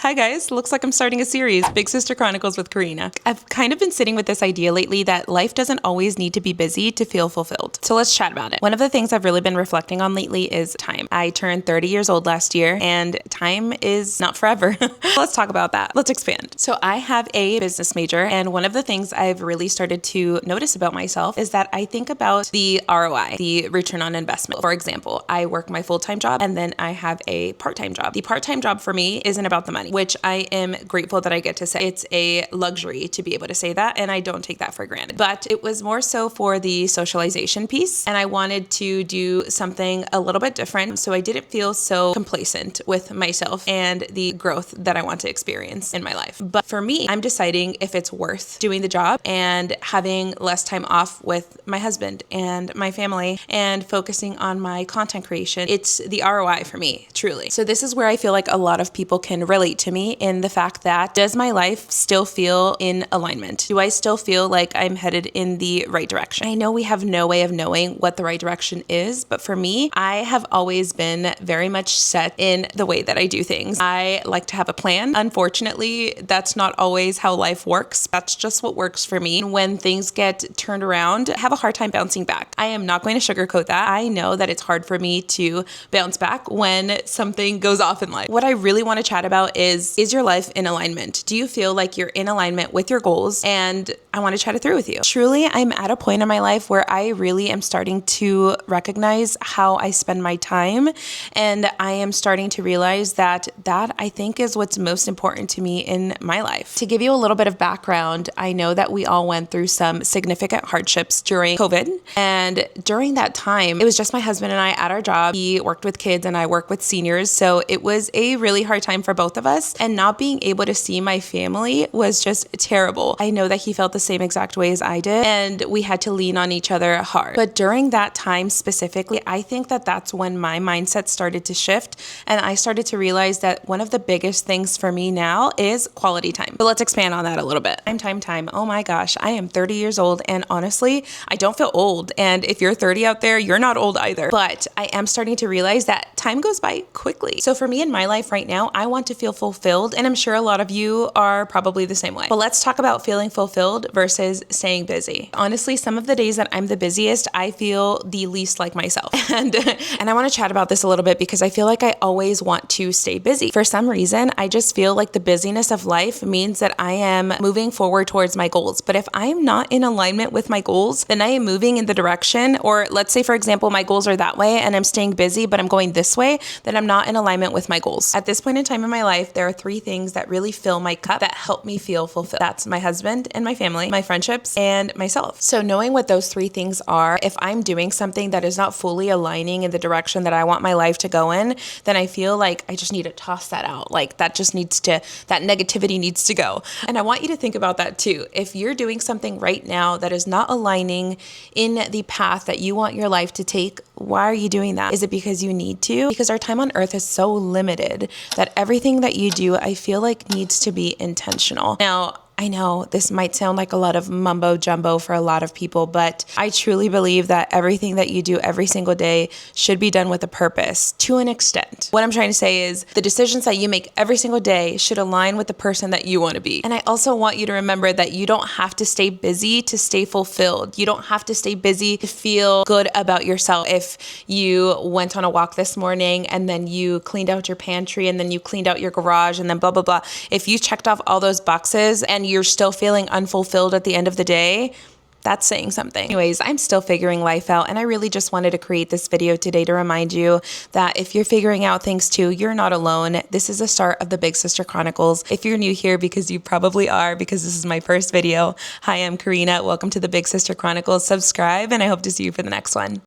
Hi guys, looks like I'm starting a series, Big Sister Chronicles with Karina. I've kind of been sitting with this idea lately that life doesn't always need to be busy to feel fulfilled. So let's chat about it. One of the things I've really been reflecting on lately is time. I turned 30 years old last year and time is not forever. Let's talk about that. Let's expand. So I have a business major, and one of the things I've really started to notice about myself is that I think about the ROI, the return on investment. For example, I work my full-time job and then I have a part-time job. The part-time job for me isn't about the money, which I am grateful that I get to say. It's a luxury to be able to say that, and I don't take that for granted. But it was more so for the socialization piece, and I wanted to do something a little bit different, so I didn't feel so complacent with myself and the growth that I want to experience in my life. But for me, I'm deciding if it's worth doing the job and having less time off with my husband and my family and focusing on my content creation. It's the ROI for me, truly. So this is where I feel like a lot of people can relate to me in the fact that, does my life still feel in alignment? Do I still feel like I'm headed in the right direction? I know we have no way of knowing what the right direction is, but for me, I have always been very much set in the way that I do things. I like to have a plan. Unfortunately, that's not always how life works. That's just what works for me. When things get turned around, I have a hard time bouncing back. I am not going to sugarcoat that. I know that it's hard for me to bounce back when something goes off in life. What I really want to chat about is your life in alignment? Do you feel like you're in alignment with your goals? And I want to chat it through with you. Truly, I'm at a point in my life where I really am starting to recognize how I spend my time. And I am starting to realize that I think is what's most important to me in my life. To give you a little bit of background, I know that we all went through some significant hardships during COVID. And during that time, it was just my husband and I at our job. He worked with kids and I work with seniors. So it was a really hard time for both of us. And not being able to see my family was just terrible. I know that he felt the same exact way as I did, and we had to lean on each other hard. But during that time specifically, I think that that's when my mindset started to shift, and I started to realize that one of the biggest things for me now is quality time. But let's expand on that a little bit. Time. Oh my gosh, I am 30 years old, and honestly, I don't feel old. And if you're 30 out there, you're not old either. But I am starting to realize that time goes by quickly. So for me in my life right now, I want to feel fulfilled, and I'm sure a lot of you are probably the same way. But let's talk about feeling fulfilled versus staying busy. Honestly, some of the days that I'm the busiest, I feel the least like myself. And I want to chat about this a little bit because I feel like I always want to stay busy. For some reason, I just feel like the busyness of life means that I am moving forward towards my goals. But if I am not in alignment with my goals, then I am moving in the direction, or let's say, for example, my goals are that way and I'm staying busy, but I'm going this way, then I'm not in alignment with my goals. At this point in time in my life, there are three things that really fill my cup that help me feel fulfilled. That's my husband and my family, my friendships, and myself. So knowing what those three things are, if I'm doing something that is not fully aligning in the direction that I want my life to go in, then I feel like I just need to toss that out. Like that negativity needs to go. And I want you to think about that too. If you're doing something right now that is not aligning in the path that you want your life to take, why are you doing that? Is it because you need to? Because our time on earth is so limited that everything that you do, I feel like needs to be intentional. Now, I know this might sound like a lot of mumbo jumbo for a lot of people, but I truly believe that everything that you do every single day should be done with a purpose to an extent. What I'm trying to say is the decisions that you make every single day should align with the person that you want to be. And I also want you to remember that you don't have to stay busy to stay fulfilled. You don't have to stay busy to feel good about yourself. If you went on a walk this morning and then you cleaned out your pantry and then you cleaned out your garage and then blah, blah, blah. If you checked off all those boxes and you're still feeling unfulfilled at the end of the day, that's saying something. Anyways, I'm still figuring life out, and I really just wanted to create this video today to remind you that if you're figuring out things too, you're not alone. This is the start of the Big Sister Chronicles. If you're new here, because you probably are, because this is my first video, hi, I'm Karina. Welcome to the Big Sister Chronicles. Subscribe, and I hope to see you for the next one.